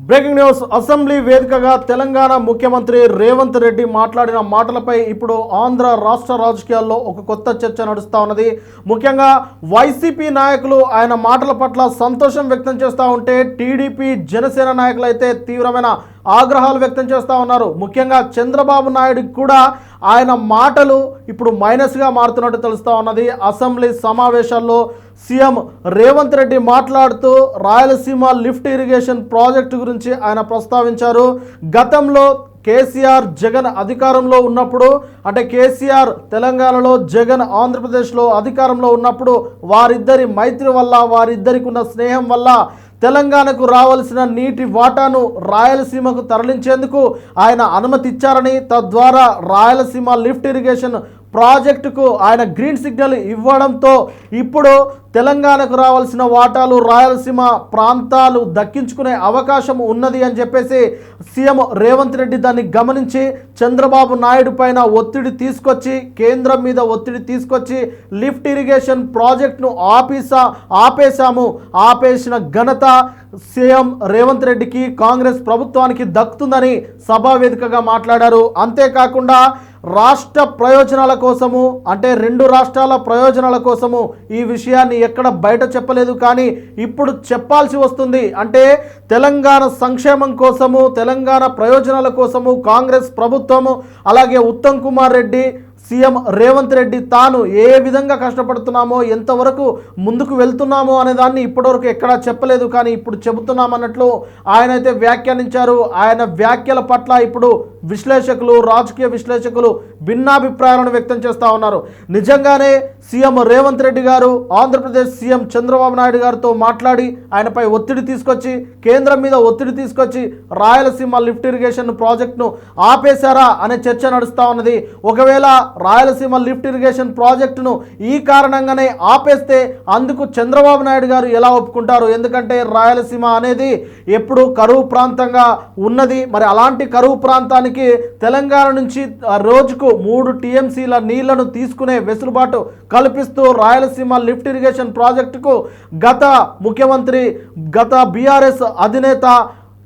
Breaking news. Assembly వేదికగా తెలంగాణ ముఖ్యమంత్రి రేవంత్ రెడ్డి మాట్లాడిన మాటలపై ఇప్పుడు ఆంధ్ర రాష్ట్ర రాజకీయాల్లో ఒక కొత్త చర్చ నడుస్తూ ఉన్నది. ముఖ్యంగా వైసీపీ నాయకులు ఆయన మాటల పట్ల సంతోషం వ్యక్తం చేస్తూ ఉంటే, టీడీపీ జనసేన నాయకులు అయితే తీవ్రమైన ఆగ్రహాలు వ్యక్తం చేస్తూ ఉన్నారు. ముఖ్యంగా చంద్రబాబు నాయుడుకి కూడా ఆయన మాటలు ఇప్పుడు మైనస్గా మారుతున్నట్టు తెలుస్తూ ఉన్నది. అసెంబ్లీ సమావేశాల్లో సీఎం రేవంత్ రెడ్డి మాట్లాడుతూ రాయలసీమ లిఫ్ట్ ఇరిగేషన్ ప్రాజెక్టు గురించి ఆయన ప్రస్తావించారు. గతంలో కేసీఆర్ జగన్ అధికారంలో ఉన్నప్పుడు, అంటే కేసీఆర్ తెలంగాణలో, జగన్ ఆంధ్రప్రదేశ్లో అధికారంలో ఉన్నప్పుడు వారిద్దరి మైత్రి వల్ల, వారిద్దరికి ఉన్న స్నేహం వల్ల తెలంగాణకు రావాల్సిన నీటి వాటాను రాయలసీమకు తరలించేందుకు ఆయన అనుమతి ఇచ్చారని, తద్వారా రాయలసీమ లిఫ్ట్ ఇరిగేషన్ ప్రాజెక్టుకు ఆయన గ్రీన్ సిగ్నల్ ఇవ్వడంతో ఇప్పుడు తెలంగాణకు రావాల్సిన వాటాలు రాయలసీమ ప్రాంతాలు దక్కించుకునే అవకాశం ఉన్నది అని చెప్పేసి సీఎం రేవంత్ రెడ్డి దాన్ని గమనించి చంద్రబాబు నాయుడు పైన ఒత్తిడి తీసుకొచ్చి, కేంద్రం మీద ఒత్తిడి తీసుకొచ్చి లిఫ్ట్ ఇరిగేషన్ ప్రాజెక్టును ఆపేసిన ఘనత సీఎం రేవంత్ రెడ్డికి, కాంగ్రెస్ ప్రభుత్వానికి దక్కుతుందని సభా వేదికగా మాట్లాడారు. అంతేకాకుండా రాష్ట్ర ప్రయోజనాల కోసము, అంటే రెండు రాష్ట్రాల ప్రయోజనాల కోసము ఈ విషయాన్ని ఎక్కడ బయట చెప్పలేదు, కానీ ఇప్పుడు చెప్పాల్సి వస్తుంది. అంటే తెలంగాణ సంక్షేమం కోసము, తెలంగాణ ప్రయోజనాల కోసము కాంగ్రెస్ ప్రభుత్వము, అలాగే ఉత్తమ్ కుమార్ రెడ్డి, సీఎం రేవంత్ రెడ్డి తాను ఏ విధంగా కష్టపడుతున్నామో, ఎంతవరకు ముందుకు వెళ్తున్నామో అనే దాన్ని ఇప్పటివరకు ఎక్కడా చెప్పలేదు, కానీ ఇప్పుడు చెబుతున్నామన్నట్లు ఆయన అయితే వ్యాఖ్యానించారు. ఆయన వ్యాఖ్యల పట్ల ఇప్పుడు విశ్లేషకులు, రాజకీయ విశ్లేషకులు భిన్నాభిప్రాయాలను వ్యక్తం చేస్తూ ఉన్నారు. నిజంగానే సీఎం రేవంత్ రెడ్డి గారు ఆంధ్రప్రదేశ్ సీఎం చంద్రబాబు నాయుడు గారితో మాట్లాడి ఆయనపై ఒత్తిడి తీసుకొచ్చి, కేంద్రం మీద ఒత్తిడి తీసుకొచ్చి రాయలసీమ లిఫ్ట్ ఇరిగేషన్ ప్రాజెక్టును ఆపేశారా అనే చర్చ నడుస్తూ ఉన్నది. ఒకవేళ రాయలసీమ లిఫ్ట్ ఇరిగేషన్ ప్రాజెక్టును ఈ కారణంగానే ఆపేస్తే అందుకు చంద్రబాబు నాయుడు గారు ఎలా ఒప్పుకుంటారు? ఎందుకంటే రాయలసీమ అనేది ఎప్పుడు కరువు ప్రాంతంగా ఉన్నది. మరి అలాంటి కరువు ప్రాంతానికి తెలంగాణ నుంచి రోజుకు 3 టీఎంసీల నీళ్లను తీసుకునే వెసులుబాటు కల్పిస్తూ రాయలసీమ లిఫ్ట్ ఇరిగేషన్ ప్రాజెక్టుకు గత ముఖ్యమంత్రి, గత బీఆర్ఎస్ అధినేత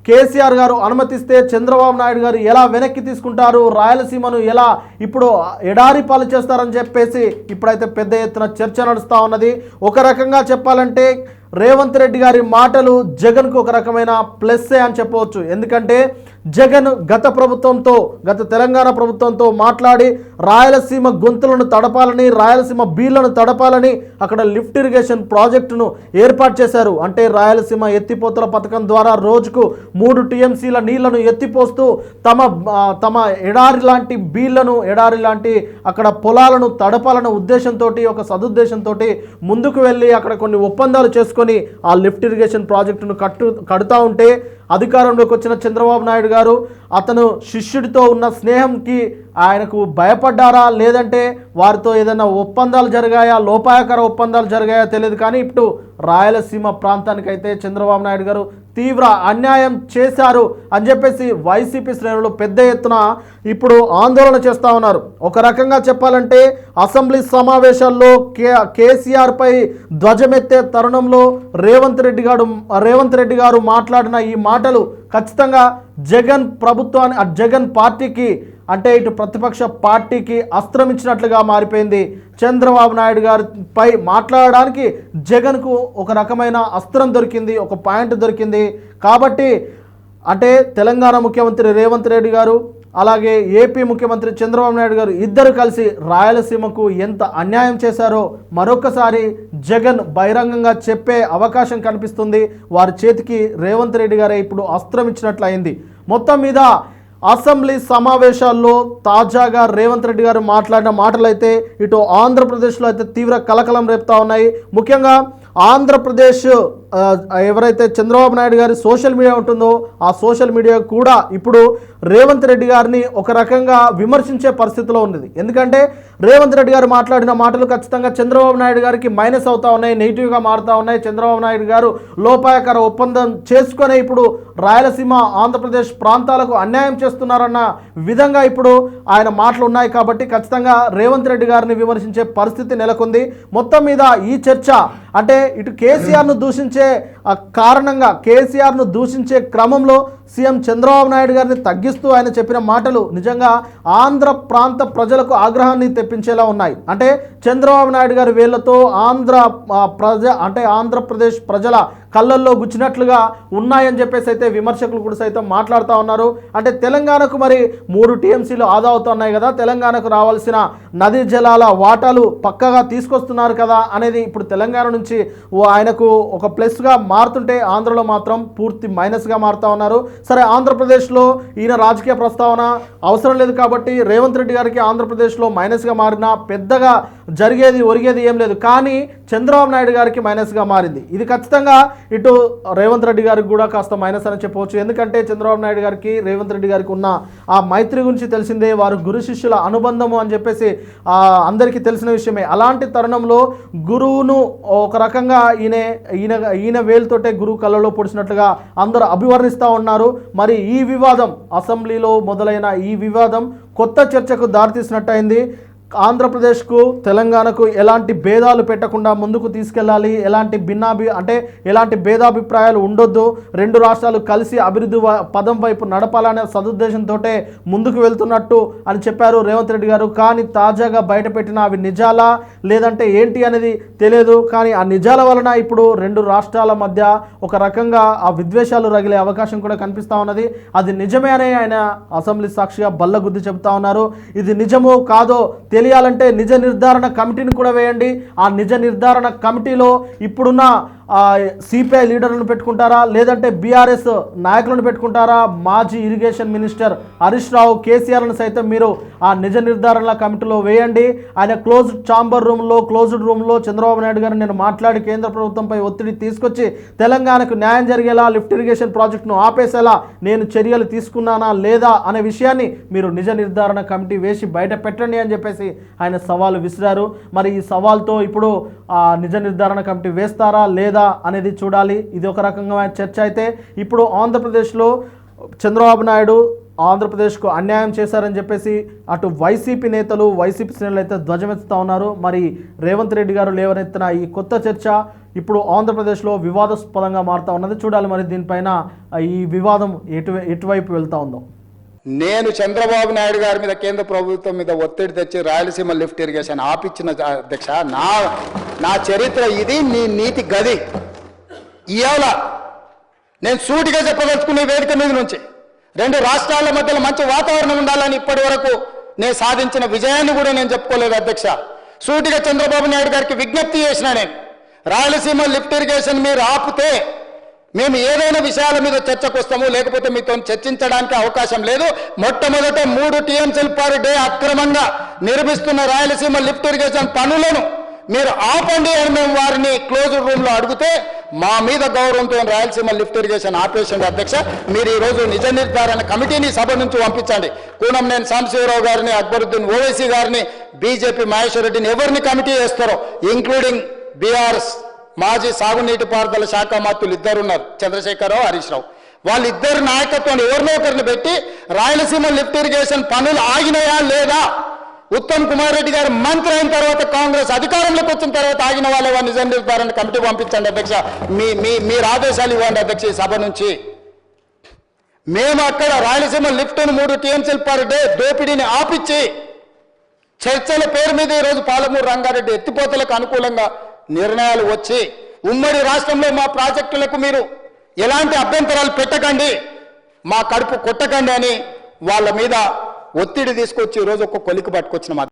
కేసీఆర్ గారు అనుమతిస్తే చంద్రబాబు నాయుడు గారు ఎలా వెనక్కి తీసుకుంటారు, రాయలసీమను ఎలా ఇప్పుడు ఎడారి పాలు చేస్తారని చెప్పేసి ఇప్పుడైతే పెద్ద ఎత్తున చర్చ నడుస్తూ ఉన్నది. ఒక రకంగా చెప్పాలంటే రేవంత్ రెడ్డి గారి మాటలు జగన్కు ఒక రకమైన ప్లస్సే అని చెప్పవచ్చు. ఎందుకంటే జగన్ గత తెలంగాణ ప్రభుత్వంతో మాట్లాడి రాయలసీమ గొంతులను తడపాలని, రాయలసీమ బీళ్లను తడపాలని అక్కడ లిఫ్ట్ ఇరిగేషన్ ప్రాజెక్టును ఏర్పాటు చేశారు. అంటే రాయలసీమ ఎత్తిపోతల పథకం ద్వారా రోజుకు 3 టీఎంసీల నీళ్లను ఎత్తిపోస్తూ తమ ఎడారి లాంటి బీళ్లను, ఎడారి లాంటి అక్కడ పొలాలను తడపాలన్న ఉద్దేశంతో, ఒక సదుద్దేశంతో ముందుకు వెళ్ళి అక్కడ కొన్ని ఒప్పందాలు చేసుకొని ఆ లిఫ్ట్ ఇరిగేషన్ ప్రాజెక్టును కడుతూ ఉంటే అధికారంలోకి వచ్చిన చంద్రబాబు నాయుడు గారు అతను శిష్యుడితో ఉన్న స్నేహంకి ఆయనకు భయపడ్డారా, లేదంటే వారితో ఏదైనా ఒప్పందాలు జరిగాయా, లోపాయకర ఒప్పందాలు జరిగాయా తెలియదు, కానీ ఇప్పుడు రాయలసీమ ప్రాంతానికైతే చంద్రబాబు నాయుడు గారు తీవ్ర అన్యాయం చేశారు అని చెప్పేసి వైసీపీ శ్రేణులు పెద్ద ఎత్తున ఇప్పుడు ఆందోళన చేస్తూ ఉన్నారు. ఒక రకంగా చెప్పాలంటే అసెంబ్లీ సమావేశాల్లో కేసీఆర్ పై ధ్వజమెత్తే తరుణంలో రేవంత్ రెడ్డి గారు మాట్లాడిన ఈ మాటలు ఖచ్చితంగా జగన్ పార్టీకి, అంటే ఇటు ప్రతిపక్ష పార్టీకి అస్త్రమించినట్లుగా మారిపోయింది. చంద్రబాబు నాయుడు గారిపై మాట్లాడడానికి జగన్కు ఒక రకమైన అస్త్రం దొరికింది, ఒక పాయింట్ దొరికింది. కాబట్టి అంటే తెలంగాణ ముఖ్యమంత్రి రేవంత్ రెడ్డి గారు, అలాగే ఏపీ ముఖ్యమంత్రి చంద్రబాబు నాయుడు గారు ఇద్దరు కలిసి రాయలసీమకు ఎంత అన్యాయం చేశారో మరొకసారి జగన్ బహిరంగంగా చెప్పే అవకాశం కనిపిస్తుంది. వారి చేతికి రేవంత్ రెడ్డి గారే ఇప్పుడు అస్త్రం ఇచ్చినట్లు అయింది. మొత్తం మీద అసెంబ్లీ సమావేశాల్లో తాజాగా రేవంత్ రెడ్డి గారు మాట్లాడిన మాటలైతే ఇటు ఆంధ్రప్రదేశ్లో అయితే తీవ్ర కలకలం రేపుతా ఉన్నాయి. ముఖ్యంగా ఆంధ్రప్రదేశ్ ఎవరైతే చంద్రబాబు నాయుడు గారి సోషల్ మీడియా ఉంటుందో ఆ సోషల్ మీడియా కూడా ఇప్పుడు రేవంత్ రెడ్డి గారిని ఒక రకంగా విమర్శించే పరిస్థితిలో ఉన్నది. ఎందుకంటే రేవంత్ రెడ్డి గారు మాట్లాడిన మాటలు ఖచ్చితంగా చంద్రబాబు నాయుడు గారికి మైనస్ అవుతా ఉన్నాయి, నెగిటివ్గా మారుతూ ఉన్నాయి. చంద్రబాబు నాయుడు గారు లోపాయకర ఒప్పందం చేసుకొని ఇప్పుడు రాయలసీమ, ఆంధ్రప్రదేశ్ ప్రాంతాలకు అన్యాయం చేస్తున్నారన్న విధంగా ఇప్పుడు ఆయన మాటలు ఉన్నాయి. కాబట్టి ఖచ్చితంగా రేవంత్ రెడ్డి గారిని విమర్శించే పరిస్థితి నెలకొంది. మొత్తం మీద ఈ చర్చ అంటే ఇటు కేసీఆర్ను దూషించే కారణంగా కేసీఆర్ను దూషించే క్రమంలో సీఎం చంద్రబాబు నాయుడు గారిని తగ్గిస్తూ ఆయన చెప్పిన మాటలు నిజంగా ఆంధ్ర ప్రాంత ప్రజలకు ఆగ్రహాన్ని తెప్పించేలా ఉన్నాయి. అంటే చంద్రబాబు నాయుడు గారి వేళ్లతో ఆంధ్రప్రదేశ్ ప్రజల కళ్ళల్లో గుచ్చినట్లుగా ఉన్నాయని చెప్పేసి అయితే విమర్శకులు కూడా సైతం మాట్లాడుతూ ఉన్నారు. అంటే తెలంగాణకు మరి 3 టీఎంసీలు ఆదా అవుతున్నాయి కదా, తెలంగాణకు రావాల్సిన నదీ జలాల వాటాలు పక్కగా తీసుకొస్తున్నారు కదా అనేది ఇప్పుడు తెలంగాణ నుంచి ఆయనకు ఒక ప్లస్గా మారుతుంటే ఆంధ్రలో మాత్రం పూర్తి మైనస్గా మారుతూ ఉన్నారు. సరే, ఆంధ్రప్రదేశ్లో ఈయన రాజకీయ ప్రస్తావన అవసరం లేదు కాబట్టి రేవంత్ రెడ్డి గారికి ఆంధ్రప్రదేశ్లో మైనస్గా మారినా పెద్దగా ఒరిగేది ఏం లేదు. కానీ చంద్రబాబు నాయుడు గారికి మైనస్గా మారింది. ఇది ఖచ్చితంగా ఇటు రేవంత్ రెడ్డి గారికి కూడా కాస్త మైనస్ అని చెప్పవచ్చు. ఎందుకంటే చంద్రబాబు నాయుడు గారికి రేవంత్ రెడ్డి గారికి ఉన్న ఆ మైత్రి గురించి తెలిసిందే, వారు గురు శిష్యుల అనుబంధము అని చెప్పేసి అందరికీ తెలిసిన విషయమే. అలాంటి తరుణంలో గురువును ఒక రకంగా ఈయన వేలుతోటే గురువు కళ్ళలో పొడిచినట్లుగా అందరూ అభివర్ణిస్తూ ఉన్నారు. మరి ఈ వివాదం అసెంబ్లీలో మొదలైన ఈ వివాదం కొత్త చర్చకు దారితీసినట్టయింది. ఆంధ్రప్రదేశ్కు తెలంగాణకు ఎలాంటి భేదాలు పెట్టకుండా ముందుకు తీసుకెళ్ళాలి, ఎలాంటి భేదాభిప్రాయాలు ఉండొద్దు, 2 రాష్ట్రాలు కలిసి అభివృద్ధి పదం వైపు నడపాలనే సదుద్దేశంతో ముందుకు వెళ్తున్నట్టు అని చెప్పారు రేవంత్ రెడ్డి గారు. కానీ తాజాగా బయటపెట్టిన అవి నిజాలా లేదంటే ఏంటి అనేది తెలియదు. కానీ ఆ నిజాల వలన ఇప్పుడు 2 రాష్ట్రాల మధ్య ఒక రకంగా ఆ విద్వేషాలు రగిలే అవకాశం కూడా కనిపిస్తూ ఉన్నది. అది నిజమే అని ఆయన అసెంబ్లీ సాక్షిగా బల్లగుద్ది చెబుతా ఉన్నారు. ఇది నిజమో కాదో తెలియాలంటే నిజ నిర్ధారణ కమిటీని కూడా వేయండి. ఆ నిజ నిర్ధారణ కమిటీలో ఇప్పుడున్న సిపిఐ లీడర్లను పెట్టుకుంటారా లేదంటే బీఆర్ఎస్ నాయకులను పెట్టుకుంటారా? మాజీ ఇరిగేషన్ మినిస్టర్ హరీష్ రావు, కేసీఆర్ను సైతం మీరు ఆ నిజ నిర్ధారణ కమిటీలో వేయండి. ఆయన క్లోజ్డ్ రూమ్లో చంద్రబాబు నాయుడు గారిని నేను మాట్లాడి కేంద్ర ప్రభుత్వంపై ఒత్తిడి తీసుకొచ్చి తెలంగాణకు న్యాయం జరిగేలా, లిఫ్ట్ ఇరిగేషన్ ప్రాజెక్టును ఆపేసేలా నేను చర్యలు తీసుకున్నానా లేదా అనే విషయాన్ని మీరు నిజ నిర్ధారణ కమిటీ వేసి బయట పెట్టండి అని చెప్పేసి ఆయన సవాలు విసిరారు. మరి ఈ సవాల్తో ఇప్పుడు నిజ నిర్ధారణ కమిటీ వేస్తారా లేదా అనేది చూడాలి. ఇది ఒక రకంగా చర్చ. అయితే ఇప్పుడు ఆంధ్రప్రదేశ్లో చంద్రబాబు నాయుడు ఆంధ్రప్రదేశ్కు అన్యాయం చేశారని చెప్పేసి అటు వైసీపీ శ్రేణులు అయితే ధ్వజమెత్తుతూ ఉన్నారు. మరి రేవంత్ రెడ్డి గారు లేవనెత్తిన ఈ కొత్త చర్చ ఇప్పుడు ఆంధ్రప్రదేశ్లో వివాదాస్పదంగా మారుతూ ఉన్నది. చూడాలి మరి దీనిపైన ఈ వివాదం ఎటువైపు వెళ్తూ ఉందో. నేను చంద్రబాబు నాయుడు గారి మీద కేంద్ర ప్రభుత్వం మీద ఒత్తిడి తెచ్చి రాయలసీమ లిఫ్ట్ ఇరిగేషన్ ఆపిచ్చిన అధ్యక్ష, నా చరిత్ర ఇది, నీ నీతి గది. ఇవాళ నేను సూటిగా చెప్పదలుచుకునే వేదిక మీద నుంచి 2 రాష్ట్రాల మధ్యలో మంచి వాతావరణం ఉండాలని ఇప్పటి వరకు నేను సాధించిన విజయాన్ని కూడా నేను చెప్పుకోలేదు అధ్యక్ష. సూటిగా చంద్రబాబు నాయుడు గారికి విజ్ఞప్తి చేసిన నేను, రాయలసీమ లిఫ్ట్ ఇరిగేషన్ మీరు ఆపితే మేము ఏదైనా విషయాల మీద చర్చకు వస్తాము, లేకపోతే మీతో చర్చించడానికి అవకాశం లేదు. మొట్టమొదట 3 టీఎంసీలు పర్ డే అక్రమంగా నిర్మిస్తున్న రాయలసీమ లిఫ్ట్ ఇరిగేషన్ పనులను మీరు ఆపండి అని మేము వారిని క్లోజ్డ్ రూమ్లో అడిగితే మా మీద గౌరవంతో రాయలసీమ లిఫ్ట్ ఇరిగేషన్ ఆపేసింది అధ్యక్ష. మీరు ఈరోజు నిజ నిర్ధారణ కమిటీని సభ నుంచి పంపించండి. కూనంనేని సాంబశివరావు గారిని, అక్బరుద్దీన్ ఓవైసీ గారిని, బీజేపీ మహేశ్వర్ రెడ్డిని ఎవరిని కమిటీ చేస్తారో, ఇంక్లూడింగ్ బీఆర్ఎస్ మాజీ సాగునీటి పారుదల శాఖ మంత్రులు 2 ఉన్నారు, చంద్రశేఖరరావు, హరీష్ రావు. వాళ్ళిద్దరు నాయకత్వాన్ని ఎవరినో ఒకరిని పెట్టి రాయలసీమ లిఫ్ట్ ఇరిగేషన్ పనులు ఆగినాయా లేదా, ఉత్తమ్ కుమార్ రెడ్డి గారు మంత్రి అయిన తర్వాత కాంగ్రెస్ అధికారంలోకి వచ్చిన తర్వాత ఆగిన వాళ్ళ నిజ నిర్ధారణ కమిటీ పంపించండి అధ్యక్ష. మీరు ఆదేశాలు ఇవ్వండి అధ్యక్ష. ఈ సభ నుంచి మేము అక్కడ రాయలసీమ లిఫ్ట్ను 3 టీఎంసీలు పర్ డే దోపిడీని ఆపిచ్చి చర్చల పేరు మీద ఈరోజు పాలమూరు రంగారెడ్డి ఎత్తిపోతలకు అనుకూలంగా నిర్ణయాలు వచ్చి ఉమ్మడి రాష్ట్రంలో మా ప్రాజెక్టులకు మీరు ఎలాంటి అభ్యంతరాలు పెట్టకండి, మా కడుపు కొట్టకండి అని వాళ్ళ మీద ఒత్తిడి తీసుకొచ్చి ఈరోజు ఒక కొలికి పట్టుకొచ్చిన మాట.